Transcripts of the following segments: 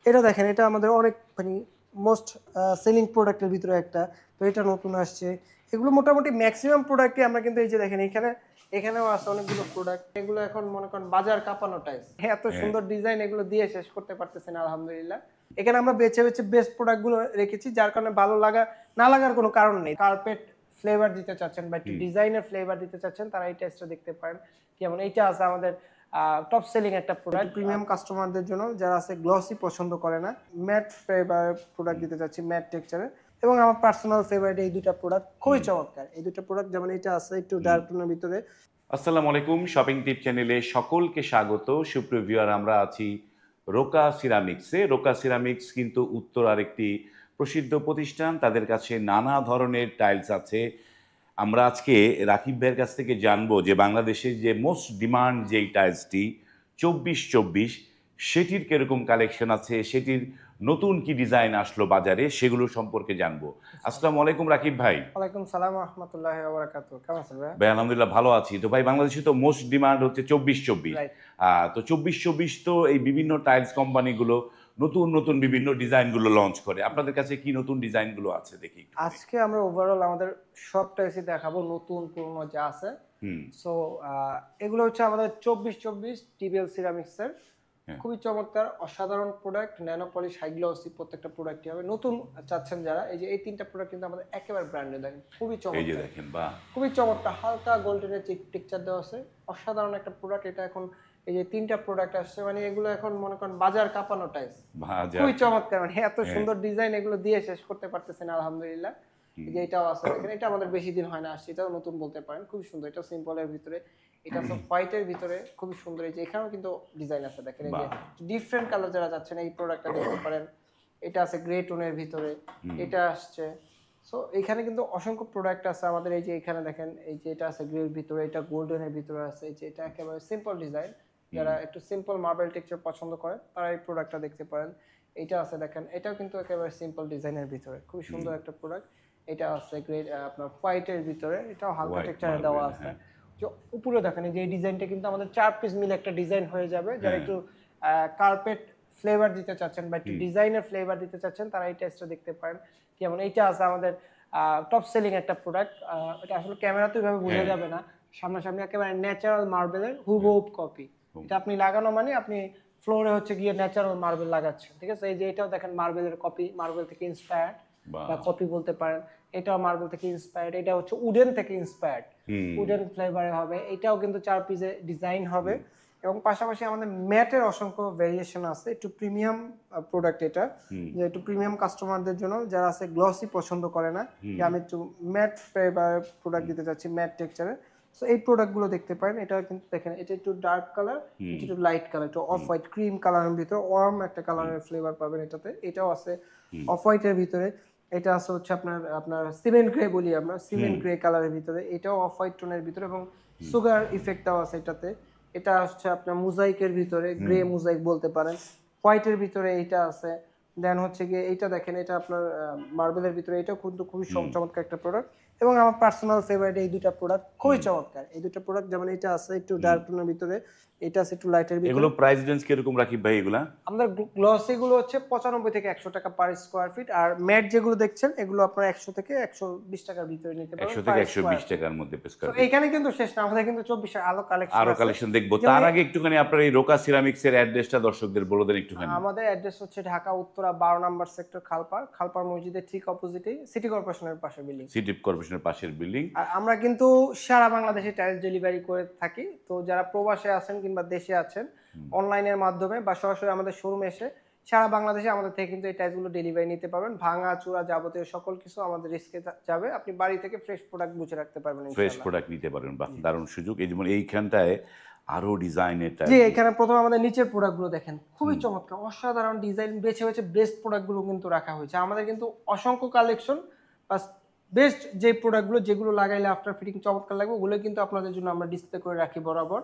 এটা দেখেন, এটা আমাদের অনেক মানে মোস্ট সেলিং প্রোডাক্টের ভিতরে একটা। তো এটা নতুন আসছে। এগুলো মোটামুটি ম্যাক্সিমাম প্রোডাক্টই আমরা কিন্তু এই যে দেখেন এখানেও আছে অনেকগুলো প্রোডাক্ট। এগুলো এখন মনে করেন বাজার কাঁপানো টাইপস। এত হ্যাঁ। সুন্দর ডিজাইন, এগুলো দিয়ে শেষ করতে পারতেছি না আলহামদুলিল্লাহ। এখানে আমরা বেছে বেছে বেস্ট প্রোডাক্টগুলো রেখেছি, যার কারণে ভালো লাগা না লাগার কোনো কারণ নেই। কার্পেট ফ্লেভার দিতে চাচ্ছেন বা একটু ডিজাইনের ফ্লেভার দিতে চাচ্ছেন, তারা এই টেস্টটা দেখতে পারেন। যেমন এইটা আছে আমাদের টপ সেলিং একটা প্রোডাক্ট প্রিমিয়াম কাস্টমারদের জন্য, যারা আছে গ্লসি পছন্দ করে না, ম্যাট ফ্লেভার প্রোডাক্ট দিতে চাচ্ছি, ম্যাট টেক্সচারে। এবং আমার পার্সোনাল ফেভারিট এই দুইটা প্রোডাক্ট খুবই চমৎকার। এই দুটো প্রোডাক্ট, যেমন এটা আছে একটু ডার্ক টোনের ভিতরে। আসসালামু আলাইকুম, শপিং টিপ চ্যানেলে সকলকে স্বাগত। সুপ্রিয় ভিউয়ার, আমরা আছি রোকা সিরামিক্সে। রোকা সিরামিক্স কিন্তু উত্তরার একটি প্রসিদ্ধ প্রতিষ্ঠান। তাদের কাছে নানা ধরনের টাইলস আছে। আমরা আজকে রাকিব ভাইয়ের কাছ থেকে জানবো যে বাংলাদেশের যে মোস্ট ডিমান্ড যেই টাইলসটি 2424, সেটির কিরকম কালেকশন আছে, সেটির নতুন কি ডিজাইন আসলো বাজারে, সেগুলো সম্পর্কে জানবো। আসসালামু আলাইকুম রাকিব ভাই। ওয়ালাইকুম সালাম রহমতুল্লাহ বারাকাতু। কেমন আছেন ভাই? ভাই আলহামদুলিল্লাহ ভালো আছি। তো ভাই, বাংলাদেশে তো মোস্ট ডিমান্ড হচ্ছে 2424। রাইট। তো 2424 তো এই বিভিন্ন টাইলস কোম্পানিগুলো নতুন নতুন বিভিন্ন ডিজাইনগুলো লঞ্চ করে। আপনাদের কাছে কি নতুন ডিজাইনগুলো আছে দেখি একটুখানি। আজকে আমরা ওভারঅল আমাদের সবটা এসে দেখাবো, নতুন পুরনো যা আছে। হুম। সো এগুলো হচ্ছে আমাদের 2424 টিবিএল সিরামিক্সের হ্যাঁ। খুবই চমৎকার অসাধারণ product. Nano polish, high glossy প্রত্যেকটা প্রোডাক্টই হবে। নতুন চাচ্ছেন যারা, এই যে এই তিনটা প্রোডাক্ট কিন্তু আমাদের একেবারে ব্র্যান্ডে দেখেন, খুবই এই যে চমৎকার। দেখেন, বাহ। খুবই চমৎকার, হালকা গোল্ডেনের টেক্সচার দেওয়া আছে। অসাধারণ একটা প্রোডাক্ট এটা। এখন এই যে তিনটা প্রোডাক্ট আসছে, মানে এগুলো এখন মনে করেন বাজার কাঁপানো টাইপস। বাজার। খুবই চমৎকার, মানে এত হ্যাঁ। সুন্দর ডিজাইন, এগুলো দিয়ে শেষ করতে পারতেছি না আলহামদুলিল্লাহ। এই যে এটাও আছে দেখেন, এটা আমাদের বেশি দিন হয় না আসছে, এটাও নতুন বলতে পারেন। খুবই সুন্দর, এটা সিম্পলের ভিতরে, এটা আছে হোয়াইটের ভিতরে, খুবই সুন্দর। এই যে এখানেও কিন্তু ডিজাইন আছে দেখেন, এই যে বাহ। ডিফারেন্ট কালার যারা যাচ্ছেন এই প্রোডাক্টটা দেখতে পারেন। এটা আছে গ্রে টোনের ভিতরে, এটা আসছে। সো এখানে কিন্তু অসংখ্য প্রোডাক্ট আছে আমাদের। এই যে এখানে দেখেন, এই যে এটা আছে গ্রের ভিতরে, এটা গোল্ডেনের ভিতরে আছে। এই যে এটা একেবারে সিম্পল ডিজাইন, যারা একটু সিম্পল মার্বেল টেক্সচার পছন্দ করে তারা এই প্রোডাক্টটা দেখতে পারেন। এটা আছে দেখেন, এটাও কিন্তু একেবারে সিম্পল ডিজাইনের ভিতরে, খুবই সুন্দর একটা প্রোডাক্ট। এটা আছে গ্রে আপনার হোয়াইটের ভিতরে, এটাও হালকা হোয়াইট টেক্সচারে দেওয়া মার্বেল, আছে। হ্যাঁ। যে উপরে দেখেন, এই যে এই ডিজাইনটা কিন্তু আমাদের 4 পিস মিলে একটা ডিজাইন হয়ে যাবে। যারা হ্যাঁ। একটু কার্পেট ফ্লেভার দিতে চাচ্ছেন বা একটু ডিজাইনের ফ্লেভার দিতে চাচ্ছেন, তারা এই টেস্টটা দেখতে পারেন। যেমন এইটা আছে আমাদের টপ সেলিং একটা প্রোডাক্ট। এটা আসলে ক্যামেরাতে ওইভাবে বোঝা হ্যাঁ। যাবে না, সামনাসামনি একেবারে ন্যাচারাল মার্বেলের হুবহু কপি। এটা আপনি লাগানো মানে আপনি ফ্লোরে হচ্ছে গিয়ে ন্যাচারাল মার্বেল লাগাচ্ছেন, ঠিক আছে? এই যে এটাও দেখেন মার্বেলের কপি, মার্বেল থেকে ইন্সপায়ার্ড বা কপি বলতে পারেন। এটাও মার্বেল থেকে ইন্সপায়ার্ড, এটা হচ্ছে উডেন থেকে ইন্সপায়ার্ড, উডেন ফ্লেভারে হবে। এটাও কিন্তু 4 পিসে ডিজাইন হবে। এবং পাশাপাশি আমাদের ম্যাটের অসংখ্য ভেরিয়েশন আছে, একটু প্রিমিয়াম প্রোডাক্ট এটা, যে একটু প্রিমিয়াম কাস্টমারদের জন্য, যারা আছে গ্লসি পছন্দ করে না, যে আমি একটু ম্যাট ফ্লেভার প্রোডাক্ট দিতে চাচ্ছি, ম্যাট টেক্সচারে। সো এই প্রোডাক্টগুলো দেখতে পারেন। এটা কিন্তু দেখেন, এটা একটু ডার্ক কালার, এটা একটু লাইট কালার, একটু অফ হোয়াইট ক্রিম কালারের ভিতরে ওয়ার্ম একটা কালারের ফ্লেভার পাবেন এটাতে। এটাও আছে অফ হোয়াইটের ভিতরে। এটা আছে হচ্ছে আপনার আপনার সিমেন্ট গ্রে বলি আমরা, সিমেন্ট গ্রে কালারের ভিতরে। এটাও অফ হোয়াইট টোনের ভিতরে এবং সুগার ইফেক্টটাও আছে এটাতে। এটা হচ্ছে আপনার মোজাইকের ভিতরে, গ্রে মোজাইক বলতে পারেন। হোয়াইটের ভিতরে এইটা আছে। দেন হচ্ছে গিয়ে এইটা দেখেন, এটা আপনার মার্বেলের ভিতরে। এটাও কিন্তু খুবই চমৎকার একটা প্রোডাক্ট। এবং আমার পার্সোনাল ফেভারিট এই দুইটা প্রোডাক্ট খুবই চমৎকার। এই দুটো প্রোডাক্ট, যেমন এটা আছে একটু ডার্ক টোনের ভিতরে, এটা আছে একটু লাইটের ভিতরে। এগুলো প্রাইস রেঞ্জ কিরকম রাকিব ভাই এগুলা? আমাদের গ্লসি গুলো হচ্ছে 95 থেকে 100 টাকা পার স্কোয়ার ফিট। আর ম্যাট যেগুলো দেখছেন, এগুলো আপনার 100 থেকে 120 টাকার ভিতরে নিতে পারবেন 100 পার থেকে স্কোয়ার 120 ফিট। টাকার মধ্যে তো স্কয়ার। এইখানে কিন্তু শেষ না, আমাদের কিন্তু 24 আলো কালেকশন আরো আছে। কালেকশন দেখবো। যেমন তার আগে একটুখানি আপনার এই রোকা সিরামিক্সের অ্যাড্রেসটা দর্শকদের বলে দেন একটুখানি। আমাদের অ্যাড্রেস হচ্ছে ঢাকা উত্তরা 12 নম্বর সেক্টর, খালপার মসজিদের ঠিক অপোজিটেই, সিটি কর্পোরেশনের পাশে বিল্ডিং। সিটি কর্পোরেশনের পাশের বিল্ডিং। আর আমরা কিন্তু সারা বাংলাদেশে টাইলস ডেলিভারি করে থাকি। তো যারা প্রবাসে আছেন কিংবা দেশে আছেন, অনলাইনের মাধ্যমে বা সরাসরি আমাদের শোরুমে এসে সারা বাংলাদেশে আমাদের থেকে কিন্তু এই টাইলসগুলো ডেলিভারি নিতে পারবেন। ভাঙা চূড়া যাবতীয় সকল কিছু আমাদের রিস্কে যাবে। আপনি বাড়ি থেকে ফ্রেশ প্রোডাক্ট বুঝে রাখতে পারবেন ফ্রেশ ইনশাআল্লাহ। প্রোডাক্ট নিতে পারবেন। বাহ, দারুণ সুযোগ। এই যেমন এইখানটায় আরো ডিজাইনের জি, টাইলস। এখানে প্রথমে আমাদের নিচের প্রোডাক্টগুলো দেখেন, খুবই চমৎকার অসাধারণ ডিজাইন, বেছে বেছে বেস্ট প্রোডাক্টগুলো কিন্তু রাখা হয়েছে। আমাদের কিন্তু অসংখ্য কালেকশন, বাস বেস্ট যে প্রোডাক্টগুলো যেগুলো লাগাইলে আফটার ফিটিং চমৎকার লাগবে, ওগুলো কিন্তু আপনাদের জন্য আমরা ডিসপ্লে করে রাখি বরাবর।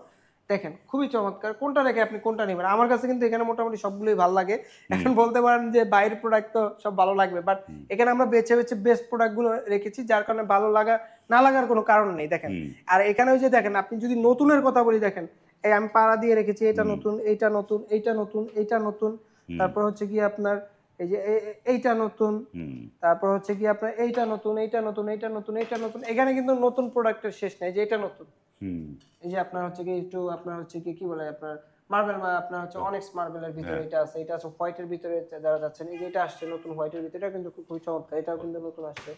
দেখেন খুবই চমৎকার, কোনটা রেখে আপনি কোনটা নেবেন। আমার কাছে কিন্তু এখানে মোটামুটি সবগুলোই ভালো লাগে। এখন বলতে পারেন যে বাইরের প্রোডাক্ট তো সব ভালো লাগবে, বাট এখানে আমরা বেছে বেছে বেস্ট প্রোডাক্টগুলো রেখেছি, যার কারণে ভালো লাগা না লাগার কোনো কারণ নেই। দেখেন, আর এখানে ওই যে দেখেন, আপনি যদি নতুনের কথা বলি, দেখেন এই আমি পাড়া দিয়ে রেখেছি, এটা নতুন, এইটা নতুন, এইটা নতুন, এইটা নতুন। তারপর হচ্ছে কি আপনার এই যে এইটা নতুন, তারপর হচ্ছে কি আপনার এইটা নতুন, এইটা নতুন, এইটা নতুন, এইটা নতুন। এখানে কিন্তু নতুন প্রোডাক্টের শেষ নেই, যে এটা নতুন। এই যে আপনার হচ্ছে কি একটু আপনার হচ্ছে কি বলে আপনার মার্বেল, আপনার হচ্ছে অনেক্স মার্বেলের ভিতরে এটা আছে, এটা আছে হোয়াইটের ভিতরে যারা যাচ্ছেন, এই যে এটা আসছে নতুন হোয়াইটের ভিতরে, এটা কিন্তু খুবই চমৎকার, এটাও কিন্তু নতুন আসছে।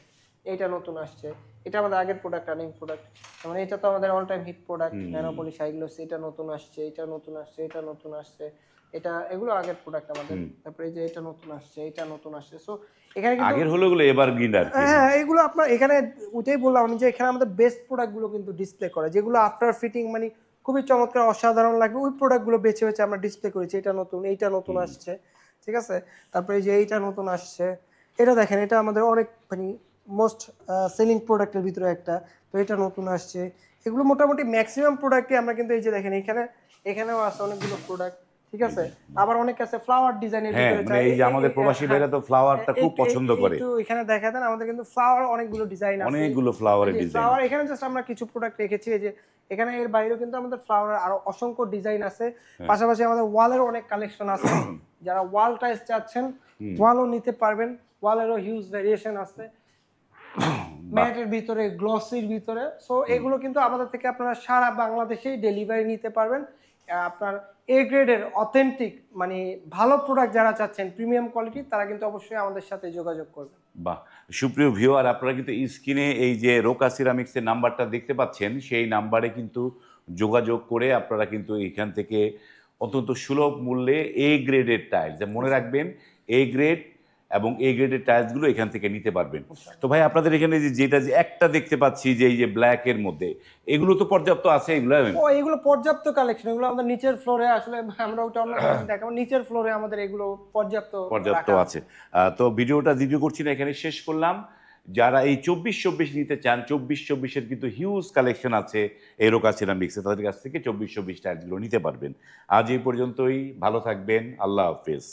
এইটা নতুন আসছে, এটা আমাদের আগের প্রোডাক্ট, রানিং প্রোডাক্ট, মানে এটা তো আমাদের all time hit product nanopolish high gloss. এটা নতুন আসছে, এটা নতুন আসছে, এটা নতুন আসছে, এটা এগুলো আগের প্রোডাক্ট আমাদের। তারপরে এই যে এটা নতুন আসছে, এটা নতুন আসছে। সো এখানে কিন্তু আগের হলো গুলো এভারগ্রিন আর কি। হ্যাঁ এগুলো আপনার এখানে ওইটাই বললাম আমি, যে এখানে আমাদের বেস্ট প্রোডাক্টগুলো কিন্তু ডিসপ্লে করে, যেগুলো আফটার ফিটিং মানে খুবই চমৎকার অসাধারণ লাগবে, ওই প্রোডাক্টগুলো বেছে বেছে আমরা ডিসপ্লে করেছি। এটা নতুন, এইটা নতুন আসছে, ঠিক আছে। তারপরে এই যে এইটা নতুন আসছে, এটা দেখেন, এটা আমাদের অনেক মানে মোস্ট সেলিং প্রোডাক্টের ভিতরে একটা। তো এটা নতুন আসছে, এগুলো মোটামুটি ম্যাক্সিমাম প্রোডাক্টই আমরা কিন্তু এই যে দেখেন এখানেও আছে অনেকগুলো প্রোডাক্ট, ঠিক আছে। আবার অনেক আছে ফ্লাওয়ার ডিজাইনের হ্যাঁ, ভিতরে মানে এই যে আমাদের প্রবাসী ভাইরা তো ফ্লাওয়ারটা খুব পছন্দ করে। একটু এখানে দেখা দেন, আমাদের কিন্তু ফ্লাওয়ার অনেকগুলো ডিজাইন আছে, অনেকগুলো ফ্লাওয়ারের ডিজাইন। ফ্লাওয়ার এখানে জাস্ট আমরা কিছু প্রোডাক্ট রেখেছি, এই যে এখানে এর বাইরেও কিন্তু আমাদের ফ্লাওয়ারের আরো অসংখ্য ডিজাইন আছে। পাশাপাশি আমাদের ওয়ালের অনেক কালেকশন আছে, যারা ওয়াল টাইলস চাচ্ছেন ওয়ালও নিতে পারবেন, ওয়ালেরও হিউজ ভেরিয়েশন আছে, ম্যাটের ভিতরে, গ্লসির ভিতরে। সো এগুলো কিন্তু আমাদের থেকে আপনারা সারা বাংলাদেশেই ডেলিভারি নিতে পারবেন। আপনার এ গ্রেডের অথেন্টিক মানে ভালো প্রোডাক্ট যারা চাচ্ছেন প্রিমিয়াম কোয়ালিটি, তারা কিন্তু অবশ্যই আমাদের সাথে যোগাযোগ করবেন। বাহ, সুপ্রিয় ভিউয়ার, আপনারা কিন্তু স্ক্রিনে এই যে রোকা সিরামিক্সের নাম্বারটা দেখতে পাচ্ছেন, সেই নাম্বারে কিন্তু যোগাযোগ করে আপনারা কিন্তু এখান থেকে অত্যন্ত সুলভ মূল্যে এ গ্রেডের টাইলস, মনে রাখবেন এ গ্রেড এবং এ গ্রেডের টাইলসগুলো এখান থেকে নিতে পারবেন। তো ভাই আপনাদের এখানে যেটা যে একটা দেখতে পাচ্ছি যে এই যে ব্ল্যাকের মধ্যে, এগুলো তো পর্যাপ্ত আছে এগুলো? এগুলো পর্যাপ্ত কালেকশন, এগুলো আমাদের নিচের ফ্লোরে, আসলে আমরা ওটা অন্য দেখাবো, নিচের ফ্লোরে আমাদের এগুলো পর্যাপ্ত আছে। তো ভিডিওটা দীর্ঘ করছি না, এখানে শেষ করলাম। যারা এই 24-24 নিতে চান, 24-24-এর কিন্তু হিউজ কালেকশন আছে এই রোকা সিরামিক্সে, তাদের কাছ থেকে 24-24 টাইলসগুলো নিতে পারবেন। আজ এই পর্যন্তই, ভালো থাকবেন, আল্লাহ হাফেজ।